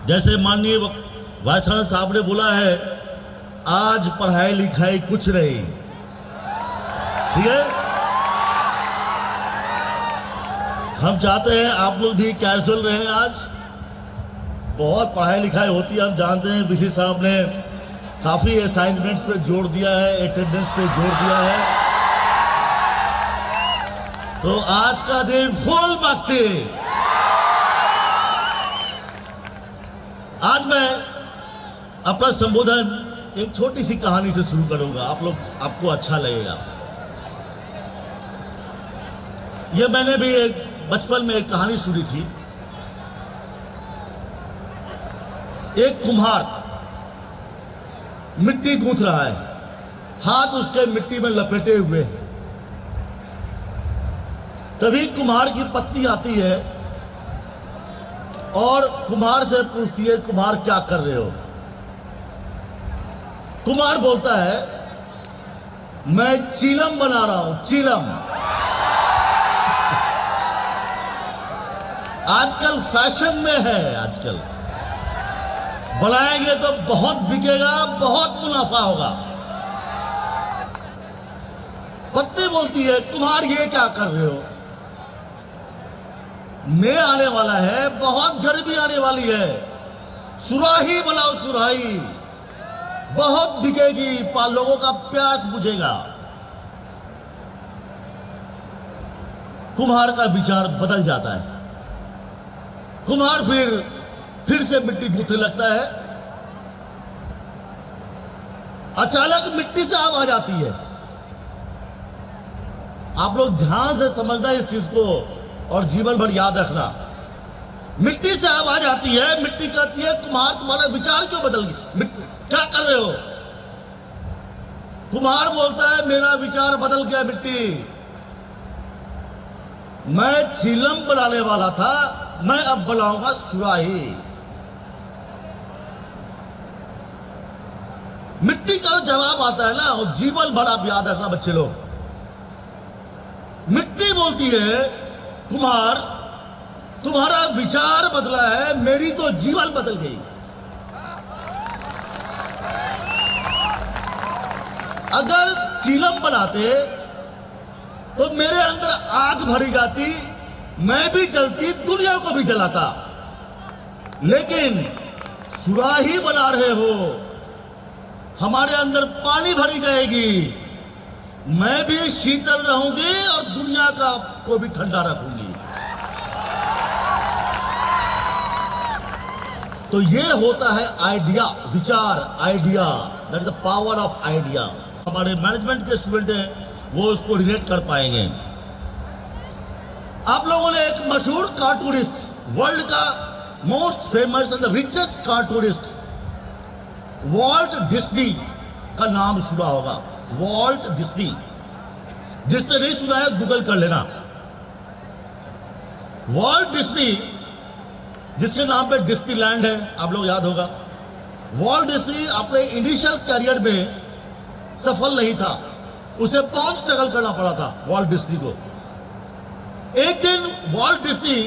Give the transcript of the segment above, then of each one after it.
जैसे माननीय vice chancellor साहब ने बोला है, आज पढ़ाई लिखाई कुछ नहीं, ठीक है। हम चाहते हैं आप लोग भी कैजुअल रहें। आज बहुत पढ़ाई लिखाई होती है, हम जानते हैं। वीसी साहब ने काफी असाइनमेंट्स पे जोर दिया है, अटेंडेंस पे जोर दिया है। तो आज का दिन फुल मस्ती। आज मैं अपना संबोधन एक छोटी सी कहानी से शुरू करूंगा, आपको अच्छा लगेगा। यह मैंने भी एक बचपन में एक कहानी सुनी थी। एक कुम्हार मिट्टी गूंथ रहा है, हाथ उसके मिट्टी में लपेटे हुए हैं। तभी कुम्हार की पत्नी आती है और कुम्हार से पूछती है, कुम्हार क्या कर रहे हो? कुम्हार बोलता है, मैं चीलम बना रहा हूं, चीलम। आजकल फैशन में है, आजकल बनाएंगे तो बहुत बिकेगा, बहुत मुनाफा होगा। पत्नी बोलती है, कुम्हार ये क्या कर रहे हो? मैं आने वाला है, बहुत गर्मी आने वाली है, सुराही बनाओ, सुराही बहुत बिकेगी, लोगों का प्यास बुझेगा। कुम्हार का विचार बदल जाता है। कुम्हार फिर से मिट्टी गूंथने लगता है। अचानक मिट्टी से आवाज आती है। आप लोग ध्यान से समझना इस चीज को और जीवन भर याद रखना। मिट्टी से आवाज आती है, मिट्टी कहती है, कुम्हार तुम्हारा विचार क्यों बदल गया? क्या कर रहे हो? कुम्हार बोलता है, मेरा विचार बदल गया मिट्टी। मैं चीलम बनाने वाला था, मैं अब बनाऊंगा सुराही। मिट्टी का जवाब आता है ना, और जीवन भर आप याद रखना बच्चे लोग। मिट्टी बोलती है, कुम्हार तुम्हारा विचार बदला है, मेरी तो जीवन बदल गई। अगर चीलम बनाते तो मेरे अंदर आग भरी जाती, मैं भी जलती, दुनिया को भी जलाता। लेकिन सुराही बना रहे हो, हमारे अंदर पानी भरी जाएगी, मैं भी शीतल रहूंगी और दुनिया को भी ठंडा रखूंगी। तो ये होता है आइडिया, विचार, idea. That is the power of idea. हमारे मैनेजमेंट के स्टूडेंट हैं, वो उसको रिलेट कर पाएंगे। आप लोगों ने एक मशहूर कार्टूनिस्ट, वर्ल्ड का most famous and the richest cartoonist Walt Disney का नाम सुना होगा। Walt Disney. जिसने नहीं सुना है गूगल कर लेना। वॉल्ट डिज्नी, जिसके नाम पे डिज्नीलैंड है, आप लोग याद होगा। वॉल्ट डिज्नी अपने इनिशियल करियर में सफल नहीं था, उसे बहुत स्ट्रगल करना पड़ा था वॉल्ट डिज्नी को। एक दिन वॉल्ट डिज्नी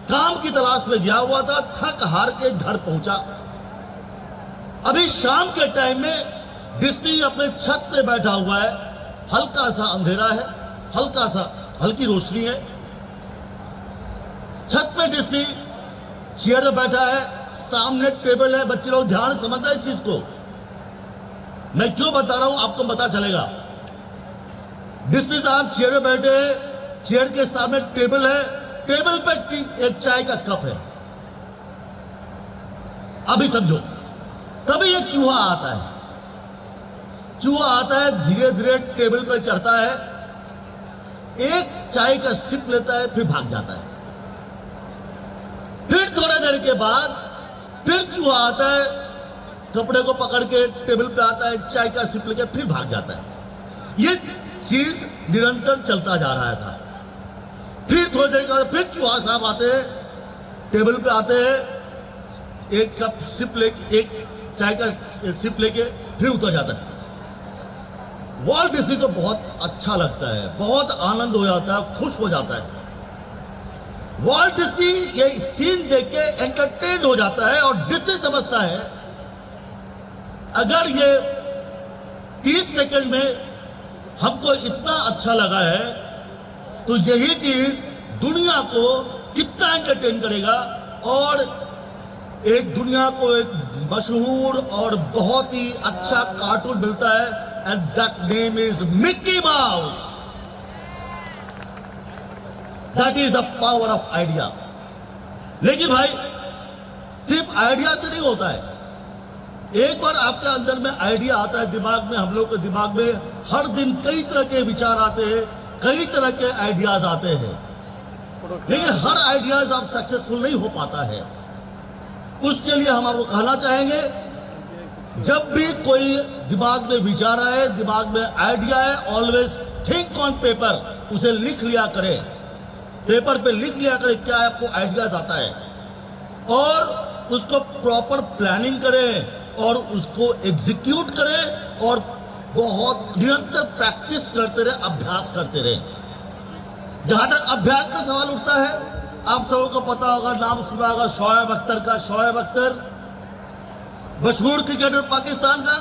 काम की तलाश में गया हुआ था, थक हार के घर पहुंचा। अभी शाम के टाइम में डिज्नी अपने छत पे बैठा हुआ है, हल्का सा अंधेरा है, हल्की रोशनी है। छत पे डिज्नी चेयर में बैठा है, सामने टेबल है। बच्चे लोग ध्यान से समझना इस चीज को, मैं क्यों बता रहा हूं आपको पता चलेगा। डिज्नी साहब चेयर में बैठे, चेयर के सामने टेबल है, टेबल पर एक चाय का कप है। अभी समझो, तभी एक चूहा आता है। चूहा आता है, धीरे धीरे टेबल पर चढ़ता है, एक चाय का सिप लेता है, फिर भाग जाता है। फिर थोड़ी देर के बाद फिर चूहा आता है, कपड़े को पकड़ के टेबल पे आता है, चाय का सिप लेके फिर भाग जाता है। ये चीज निरंतर चलता जा रहा था। फिर थोड़ी देर के बाद फिर चूहा साहब आते हैं, टेबल पे आते हैं, एक कप सिप लेके, एक चाय का सिप लेके फिर उतर जाता है। वॉल्ट डिज्नी को बहुत अच्छा लगता है, बहुत आनंद हो जाता है, खुश हो जाता है। वॉल्ट डिज्नी ये सीन देख के एंटरटेन हो जाता है और डिज्नी समझता है अगर ये 30 सेकंड में हमको इतना अच्छा लगा है तो यही चीज दुनिया को कितना एंटरटेन करेगा। और एक दुनिया को एक मशहूर और बहुत ही अच्छा कार्टून मिलता है and that name is Mickey mouse. That is the power of idea. लेकिन भाई सिर्फ आइडिया से नहीं होता है। एक बार आपके अंदर में आइडिया आता है दिमाग में, हम लोग के दिमाग में हर दिन कई तरह के विचार आते हैं, कई तरह के आइडियाज आते हैं, लेकिन हर आइडियाज आप सक्सेसफुल नहीं हो पाता है। उसके लिए हम आपको कहना चाहेंगे जब भी कोई दिमाग में विचार आए, दिमाग में आइडिया है, ऑलवेज थिंक ऑन पेपर, उसे लिख लिया करें, पेपर पे लिख लिया करें क्या आपको आइडियाज आता है और उसको प्रॉपर प्लानिंग करें और उसको एग्जीक्यूट करें और बहुत निरंतर प्रैक्टिस करते रहे, अभ्यास करते रहे। जहां तक अभ्यास का सवाल उठता है, आप सबों को पता होगा, नाम सुना होगा शोएब अख्तर का। शोएब अख्तर मशहूर क्रिकेटर पाकिस्तान का,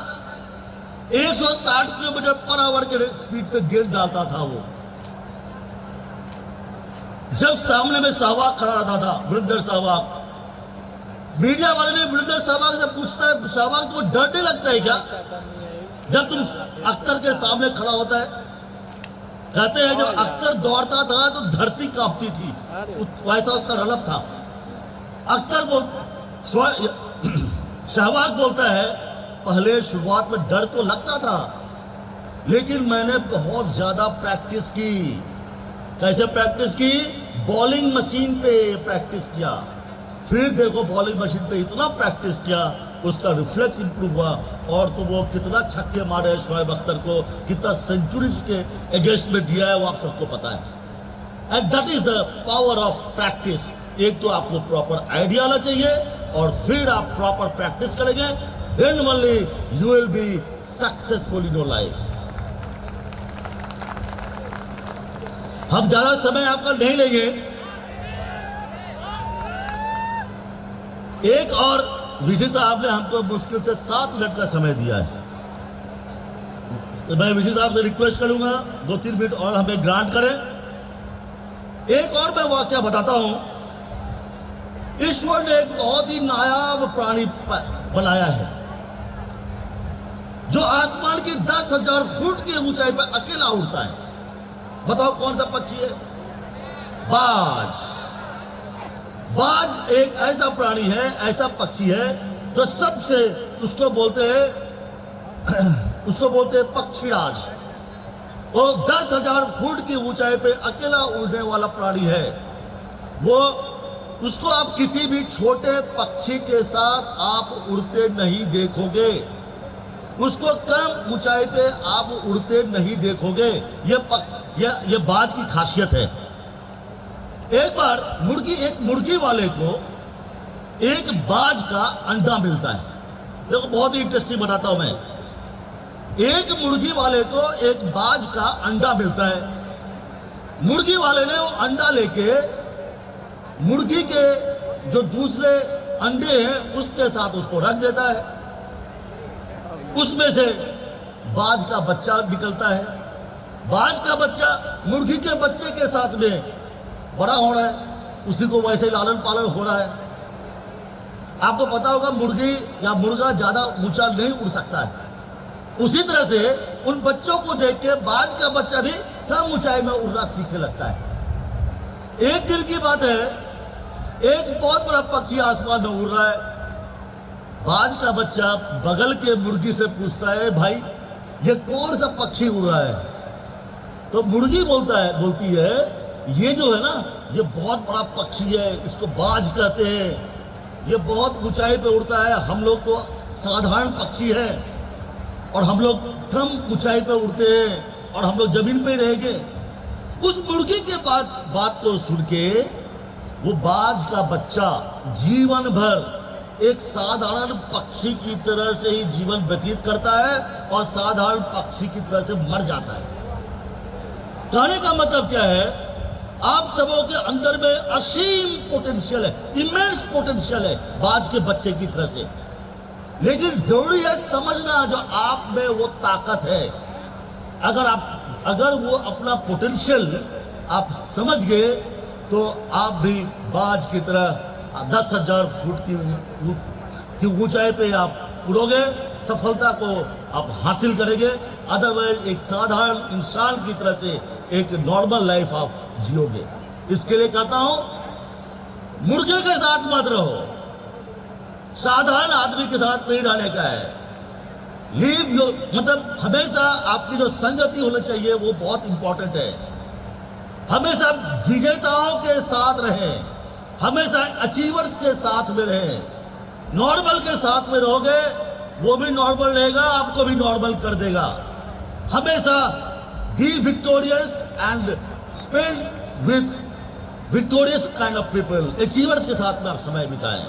160 किलोमीटर पर आवर के स्पीड से गेंद डालता था वो। जब सामने में सहवाग खड़ा रहता था, वीरेंद्र सहवाग, मीडिया वाले ने वीरेंद्र सहवाग से पूछता है सहवाग तुमको डर नहीं लगता है क्या जब तुम अख्तर के सामने खड़ा होता है? कहते हैं जब अख्तर दौड़ता था तो धरती कांपती थी, वैसा उसका रलब था। अख्तर सहवाग बोलता है पहले शुरुआत में डर तो लगता था लेकिन मैंने बहुत ज्यादा प्रैक्टिस की। कैसे प्रैक्टिस की? बॉलिंग मशीन पे प्रैक्टिस किया, फिर देखो बॉलिंग मशीन पे इतना प्रैक्टिस किया उसका रिफ्लेक्स इंप्रूव हुआ और तो वो कितना छक्के मारे शोएब अख्तर को, कितना सेंचुरीज के अगेंस्ट में दिया है वो आप सबको पता है। And that is the power of practice. एक तो आपको प्रॉपर आइडिया आना चाहिए और फिर आप प्रॉपर प्रैक्टिस करेंगे, then only you will be successful in your life. हम ज्यादा समय आपका नहीं लेंगे, एक और विजय साहब ने हमको मुश्किल से 7 मिनट का समय दिया है, तो मैं विजय साहब से रिक्वेस्ट करूंगा 2-3 मिनट और हमें ग्रांट करें। एक और मैं वाकया बताता हूं। ईश्वर ने एक बहुत ही नायाब प्राणी बनाया है जो आसमान की 10,000 फुट की ऊंचाई पर अकेला उड़ता है। बताओ कौन सा पक्षी है? बाज। बाज एक ऐसा प्राणी है, ऐसा पक्षी है जो सबसे उसको बोलते हैं पक्षीराज। वो 10,000 फुट की ऊंचाई पे अकेला उड़ने वाला प्राणी है। वो उसको आप किसी भी छोटे पक्षी के साथ आप उड़ते नहीं देखोगे, उसको कम ऊंचाई पे आप उड़ते नहीं देखोगे। ये बाज की खासियत है। एक बार एक मुर्गी वाले को एक बाज का अंडा मिलता है। देखो बहुत ही इंटरेस्टिंग बताता हूं मैं। एक मुर्गी वाले को एक बाज का अंडा मिलता है। मुर्गी वाले ने वो अंडा लेके मुर्गी के जो दूसरे अंडे हैं उसके साथ उसको रख देता है। उसमें से बाज का बच्चा निकलता है। बाज का बच्चा मुर्गी के बच्चे के साथ में बड़ा हो रहा है, उसी को वैसे लालन पालन हो रहा है। आपको पता होगा मुर्गी या मुर्गा ज्यादा ऊंचा नहीं उड़ सकता है, उसी तरह से उन बच्चों को देख के बाज का बच्चा भी कम ऊंचाई में उड़ना सीखने लगता है। एक दिन की बात है, एक बहुत बड़ा पक्षी आसमान में उड़ रहा है। बाज का बच्चा बगल के मुर्गी से पूछता है भाई ये कौन सा पक्षी उड़ रहा है? तो मुर्गी बोलती है ये जो है ना ये बहुत बड़ा पक्षी है, इसको बाज कहते हैं, ये बहुत ऊंचाई पे उड़ता है। हम लोग तो साधारण पक्षी है और हम लोग कम ऊंचाई पे उड़ते हैं और हम लोग जमीन पे ही रहेंगे। उस मुर्गी के बात को सुन के वो बाज का बच्चा जीवन भर एक साधारण पक्षी की तरह से ही जीवन व्यतीत करता है और साधारण पक्षी की तरह से मर जाता है। कहने का मतलब क्या है आप सबों के अंदर में असीम पोटेंशियल है, इमेंस पोटेंशियल है बाज के बच्चे की तरह से। लेकिन जरूरी है समझना जो आप में वो ताकत है, अगर वो अपना पोटेंशियल आप समझ गए तो आप भी बाज की तरह 10,000 फुट की ऊंचाई पे आप उड़ोगे, सफलता को आप हासिल करेंगे। अदरवाइज एक साधारण इंसान की तरह से एक नॉर्मल लाइफ आप जियोगे। इसके लिए कहता हूं मुर्गे के साथ मत रहो, साधारण आदमी के साथ नहीं रहने का है। लीव योर, मतलब हमेशा आपकी जो संगति होनी चाहिए वो बहुत इंपॉर्टेंट है। हमेशा विजेताओं के साथ रहें, हमेशा अचीवर्स के साथ में रहें। नॉर्मल के साथ में रहोगे वो भी नॉर्मल रहेगा, आपको भी नॉर्मल कर देगा। हमेशा B victorious and spend with victorious kind of people. Achievers के साथ में आप समय बिताएं।